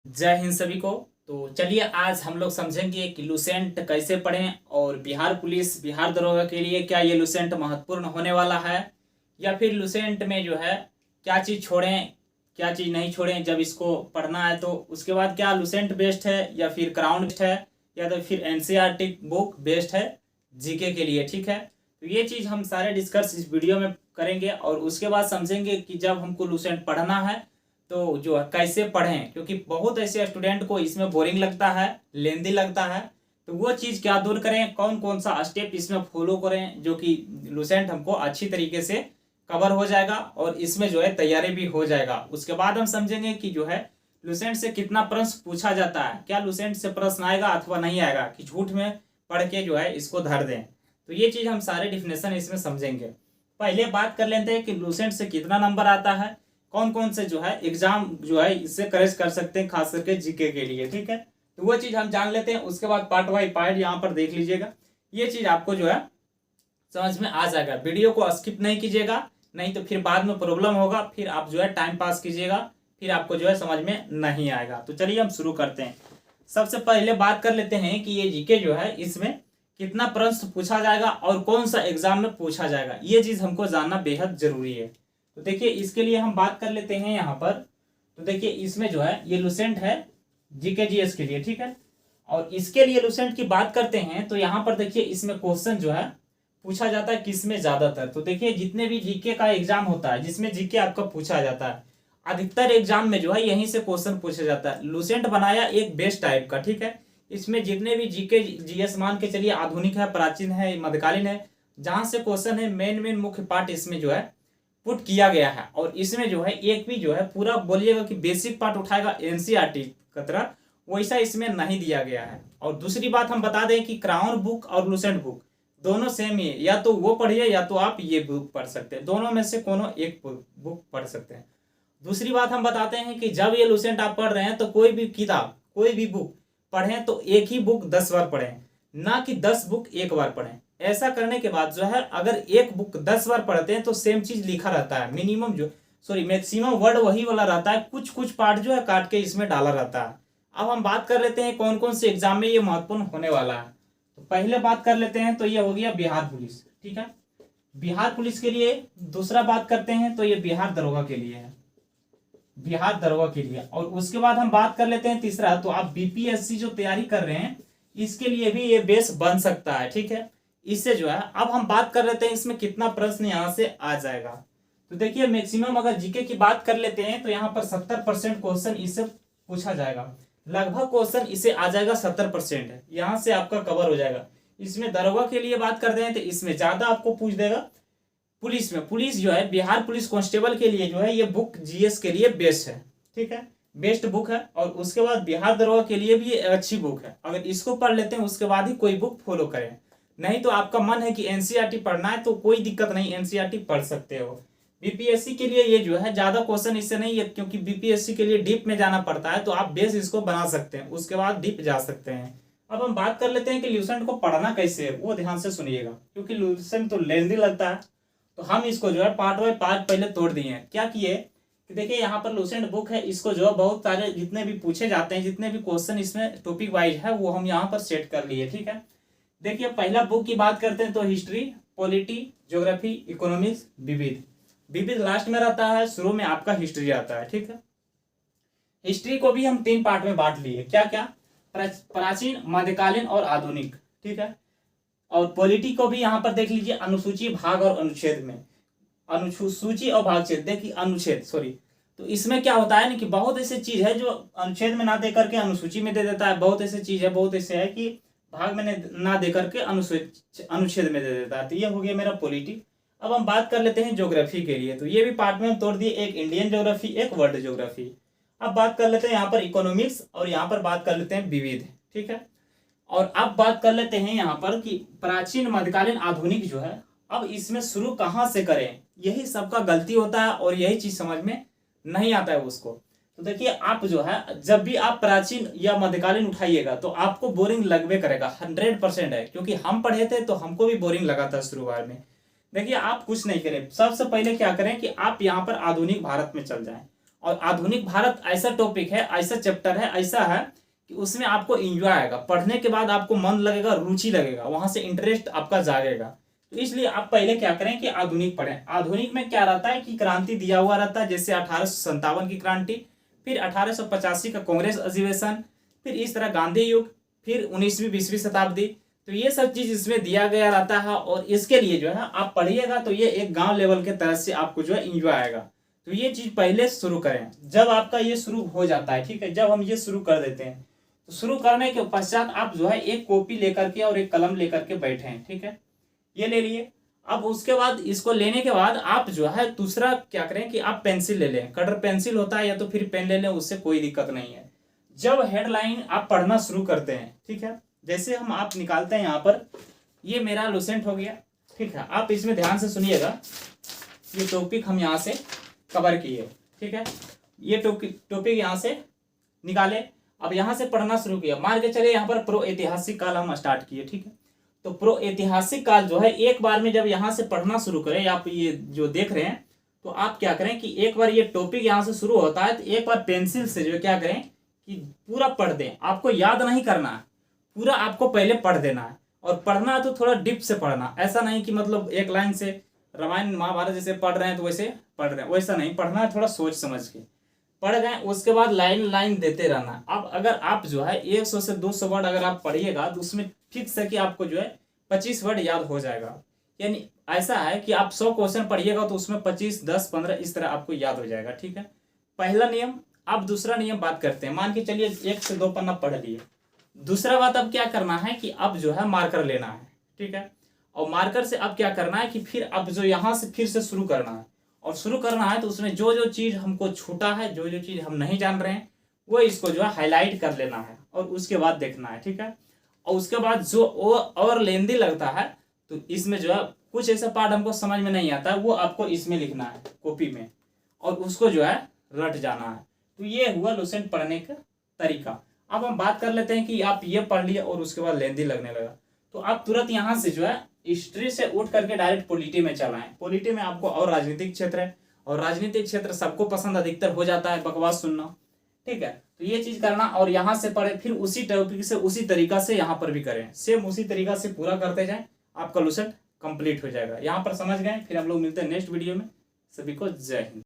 जय हिंद सभी को। तो चलिए आज हम लोग समझेंगे कि लुसेंट कैसे पढ़ें और बिहार पुलिस बिहार दरोगा के लिए क्या ये लुसेंट महत्वपूर्ण होने वाला है या फिर लुसेंट में जो है क्या चीज़ छोड़ें क्या चीज़ नहीं छोड़ें जब इसको पढ़ना है। तो उसके बाद क्या लुसेंट बेस्ट है या फिर क्राउन बेस्ट है या तो फिर एनसीईआरटी बुक बेस्ट है जीके के लिए। ठीक है, तो ये चीज़ हम सारे डिस्कस इस वीडियो में करेंगे और उसके बाद समझेंगे कि जब हमको लुसेंट पढ़ना है तो जो है कैसे पढ़ें, क्योंकि बहुत ऐसे स्टूडेंट को इसमें बोरिंग लगता है, लेंदी लगता है। तो वो चीज़ क्या दूर करें, कौन कौन सा स्टेप इसमें फॉलो करें जो कि लुसेंट हमको अच्छी तरीके से कवर हो जाएगा और इसमें जो है तैयारी भी हो जाएगा। उसके बाद हम समझेंगे कि जो है लुसेंट से कितना प्रश्न पूछा जाता है, क्या लुसेंट से प्रश्न आएगा अथवा नहीं आएगा, कि झूठ में पढ़ के जो है इसको धर दें। तो ये चीज़ हम सारे डिफिनेशन इसमें समझेंगे। पहले बात कर लेते हैं कि लुसेंट से कितना नंबर आता है, कौन कौन से जो है एग्जाम जो है इससे करेक्ट कर सकते हैं, खास करके जीके के लिए। ठीक है, तो वो चीज़ हम जान लेते हैं। उसके बाद पार्ट बाई पार्ट यहाँ पर देख लीजिएगा, ये चीज़ आपको जो है समझ में आ जाएगा। वीडियो को स्किप नहीं कीजिएगा, नहीं तो फिर बाद में प्रॉब्लम होगा, फिर आप जो है टाइम पास कीजिएगा, फिर आपको जो है समझ में नहीं आएगा। तो चलिए हम शुरू करते हैं। सबसे पहले बात कर लेते हैं कि ये जीके जो है इसमें कितना प्रश्न पूछा जाएगा और कौन सा एग्जाम में पूछा जाएगा, ये चीज़ हमको जानना बेहद जरूरी है। तो देखिए इसके लिए हम बात कर लेते हैं यहाँ पर। तो देखिए इसमें जो है ये लुसेंट है जीके जीएस के लिए। ठीक है, और इसके लिए लुसेंट की बात करते हैं तो यहाँ पर देखिए इसमें क्वेश्चन जो है पूछा जाता है किसमें ज्यादातर। तो देखिए जितने भी जीके का एग्जाम होता है जिसमें जीके आपका पूछा जाता है, अधिकतर एग्जाम में जो है यहीं से क्वेश्चन पूछा जाता है। लुसेंट बनाया एक बेस्ट टाइप का। ठीक है, इसमें जितने भी जीके जीएस मान के चलिए, आधुनिक है, प्राचीन है, मध्यकालीन है, जहां से क्वेश्चन है मेन मेन मुख्य पार्ट इसमें जो है पुट किया गया है। और इसमें जो है एक भी जो है पूरा बोलिएगा कि बेसिक पार्ट उठाएगा एनसीईआरटी की तरह, वैसा इसमें नहीं दिया गया है। और दूसरी बात हम बता दें कि क्राउन बुक और लुसेंट बुक दोनों सेम ही है, या तो वो पढ़िए या तो आप ये बुक पढ़ सकते हैं, दोनों में से कोनो एक बुक पढ़ सकते हैं। दूसरी बात हम बताते हैं कि जब ये लुसेंट आप पढ़ रहे हैं तो कोई भी किताब कोई भी बुक पढ़ें तो एक ही बुक 10 बार पढ़ें, ना कि 10 बुक एक बार पढ़ें। ऐसा करने के बाद जो है अगर एक बुक 10 बार पढ़ते हैं तो सेम चीज लिखा रहता है, मिनिमम जो मैक्सिमम वर्ड वही वाला रहता है, कुछ कुछ पार्ट जो है काट के इसमें डाला रहता है। अब हम बात कर लेते हैं कौन कौन से एग्जाम में ये महत्वपूर्ण होने वाला है। तो पहले बात कर लेते हैं तो ये हो गया बिहार पुलिस। ठीक है, बिहार पुलिस के लिए। दूसरा बात करते हैं तो ये बिहार दरोगा के लिए है, बिहार दरोगा के लिए। और उसके बाद हम बात कर लेते हैं तीसरा, तो आप बीपीएससी जो तैयारी कर रहे हैं इसके लिए भी ये बेस बन सकता है। ठीक है, इससे जो है अब हम बात कर लेते हैं इसमें कितना प्रश्न यहाँ से आ जाएगा। तो देखिए मैक्सिमम अगर जीके की बात कर लेते हैं तो यहाँ पर 70% क्वेश्चन इससे पूछा जाएगा, लगभग क्वेश्चन इसे आ जाएगा 70% है, यहाँ से आपका कवर हो जाएगा। इसमें दरोगा के लिए बात करते हैं तो इसमें ज्यादा आपको पूछ देगा। पुलिस में, पुलिस जो है बिहार पुलिस कांस्टेबल के लिए जो है ये बुक जीएस के लिए बेस्ट है। ठीक है, बेस्ट बुक है। और उसके बाद बिहार दरोगा के लिए भी ये अच्छी बुक है, अगर इसको पढ़ लेते हैं उसके बाद ही कोई बुक फॉलो करें। नहीं तो आपका मन है कि एनसीईआरटी पढ़ना है तो कोई दिक्कत नहीं, एनसीईआरटी पढ़ सकते हो। बीपीएससी के लिए ये जो है ज्यादा क्वेश्चन इससे नहीं है, क्योंकि बीपीएससी के लिए डीप में जाना पड़ता है, तो आप बेस इसको बना सकते हैं, उसके बाद डीप जा सकते हैं। अब हम बात कर लेते हैं कि लुसेंट को पढ़ना कैसे है, वो ध्यान से सुनिएगा, क्योंकि लुसेंट तो लेंदी लगता है। तो हम इसको जो है पार्ट बाय पार्ट पहले तोड़ दिए हैं। क्या किए कि देखिए यहाँ पर लुसेंट बुक है, इसको जो है बहुत सारे जितने भी पूछे जाते हैं, जितने भी क्वेश्चन इसमें टॉपिक वाइज है वो हम यहाँ पर सेट कर लिए। ठीक है, देखिए पहला बुक की बात करते हैं तो हिस्ट्री, पॉलिटी, ज्योग्राफी, इकोनॉमिक्स, विविध। विविध लास्ट में रहता है, शुरू में आपका हिस्ट्री आता है। ठीक है, हिस्ट्री को भी हम 3 पार्ट में बांट लिए, क्या क्या, प्राचीन, मध्यकालीन और आधुनिक। ठीक है, और पॉलिटी को भी यहाँ पर देख लीजिए, अनुसूची, भाग और अनुच्छेद में। अनुसूची और भागच्छेद, देखिए अनुच्छेद सॉरी। तो इसमें क्या होता है ना कि बहुत ऐसी चीज है जो अनुच्छेद में ना दे करके अनुसूची में दे देता है, बहुत ऐसी चीज है, बहुत ऐसे है कि भाग में ना दे करके अनुच्छेद में दे देता है। तो ये हो गया मेरा पॉलिटी। अब हम बात कर लेते हैं ज्योग्राफी के लिए, तो ये भी पार्ट में हम तोड़ दिए, एक इंडियन ज्योग्राफी, एक वर्ल्ड ज्योग्राफी। अब बात कर लेते हैं यहाँ पर इकोनॉमिक्स और यहाँ पर बात कर लेते हैं विविध। ठीक है, और अब बात कर लेते हैं यहाँ पर कि प्राचीन, मध्यकालीन, आधुनिक जो है, अब इसमें शुरू कहाँ से करें, यही सबका गलती होता है और यही चीज समझ में नहीं आता है उसको। तो देखिए आप जो है जब भी आप प्राचीन या मध्यकालीन उठाइएगा तो आपको बोरिंग लगवे करेगा, 100% है, क्योंकि हम पढ़े थे तो हमको भी बोरिंग लगा था शुरुआत में। देखिए आप कुछ नहीं करें, सबसे पहले क्या करें कि आप यहाँ पर आधुनिक भारत में चल जाएं। और आधुनिक भारत ऐसा टॉपिक है, ऐसा चैप्टर है, ऐसा है कि उसमें आपको इंजॉय आएगा, पढ़ने के बाद आपको मन लगेगा, रुचि लगेगा, वहां से इंटरेस्ट आपका जागेगा। तो इसलिए आप पहले क्या करें कि आधुनिक पढ़ें। आधुनिक में क्या रहता है कि क्रांति दिया हुआ रहता है, जैसे 1857 की क्रांति, फिर 1885 का कांग्रेस अधिवेशन, फिर इस तरह गांधी युग, फिर 19वीं 20वीं शताब्दी। तो ये सब चीज इसमें दिया गया रहता है और इसके लिए जो है आप पढ़िएगा तो ये एक गांव लेवल के तरह से आपको जो है इंजॉय आएगा। तो ये चीज पहले शुरू करें। जब आपका ये शुरू हो जाता है, ठीक है, जब हम ये शुरू कर देते हैं तो शुरू करने के पश्चात आप जो है एक कॉपी लेकर के और एक कलम लेकर के बैठे हैं, ठीक है, ये ले लिए। अब उसके बाद इसको लेने के बाद आप जो है दूसरा क्या करें कि आप पेंसिल ले लें, कलर पेंसिल होता है या तो फिर पेन ले लें, उससे कोई दिक्कत नहीं है। जब हेडलाइन आप पढ़ना शुरू करते हैं, ठीक है, जैसे हम आप निकालते हैं यहाँ पर, ये मेरा लुसेंट हो गया, ठीक है, आप इसमें ध्यान से सुनिएगा। ये टॉपिक हम यहाँ से कवर किए, ठीक है, ये टॉपिक यहाँ से निकाले। अब यहाँ से पढ़ना शुरू किया, मान के चलिए यहाँ पर प्रो ऐतिहासिक काल हम स्टार्ट किए, ठीक है। तो प्रो ऐतिहासिक काल जो है एक बार में जब यहाँ से पढ़ना शुरू करें, आप ये जो देख रहे हैं, तो आप क्या करें कि एक बार ये टॉपिक यहाँ से शुरू होता है तो एक बार पेंसिल से जो क्या करें कि पूरा पढ़ दें। आपको याद नहीं करना है, पूरा आपको पहले पढ़ देना है। और पढ़ना है तो थोड़ा डीप से पढ़ना, ऐसा नहीं कि मतलब एक लाइन से रामायण महाभारत जैसे पढ़ रहे हैं तो वैसे पढ़ रहे हैं, वैसा नहीं पढ़ना है, थोड़ा सोच समझ के पढ़ गए। उसके बाद लाइन लाइन देते रहना। अब अगर आप जो है 100 से 200 वर्ड अगर आप पढ़िएगा तो उसमें फिक्स है कि आपको जो है 25 वर्ड याद हो जाएगा। यानी ऐसा है कि आप 100 क्वेश्चन पढ़िएगा तो उसमें 25, 10, 15 इस तरह आपको याद हो जाएगा, ठीक है, पहला नियम। अब दूसरा नियम बात करते हैं। मान के चलिए 1 से 2 पन्ना पढ़ लिए। दूसरा बात अब क्या करना है कि अब जो है मार्कर लेना है, ठीक है, और मार्कर से अब क्या करना है कि फिर अब जो यहाँ से फिर से शुरू करना है। और शुरू करना है तो उसमें जो जो चीज़ हमको छूटा है, जो जो चीज़ हम नहीं जान रहे हैं, वो इसको जो है हाईलाइट कर लेना है और उसके बाद देखना है, ठीक है। और उसके बाद जो और लेंदी लगता है तो इसमें जो है कुछ ऐसा पार्ट हमको समझ में नहीं आता, वो आपको इसमें लिखना है कॉपी में और उसको जो है रट जाना है। तो ये हुआ लुसेंट पढ़ने का तरीका। अब हम बात कर लेते हैं कि आप ये पढ़ लिए और उसके बाद लेंदी लगने लगा, तो आप तुरंत यहाँ से जो है हिस्ट्री से उठ करके डायरेक्ट पॉलिटी में चलाएं। पॉलिटी में आपको और राजनीतिक क्षेत्र है, और राजनीतिक क्षेत्र सबको पसंद अधिकतर हो जाता है बकवास सुनना, ठीक है। तो ये चीज करना और यहाँ से पढ़े, फिर उसी टॉपिक से उसी तरीका से यहाँ पर भी करें, सेम उसी तरीका से पूरा करते जाएं, आपका लुसेंट कंप्लीट हो जाएगा। यहाँ पर समझ गए। फिर हम लोग मिलते हैं नेक्स्ट वीडियो में। सभी को जय हिंद।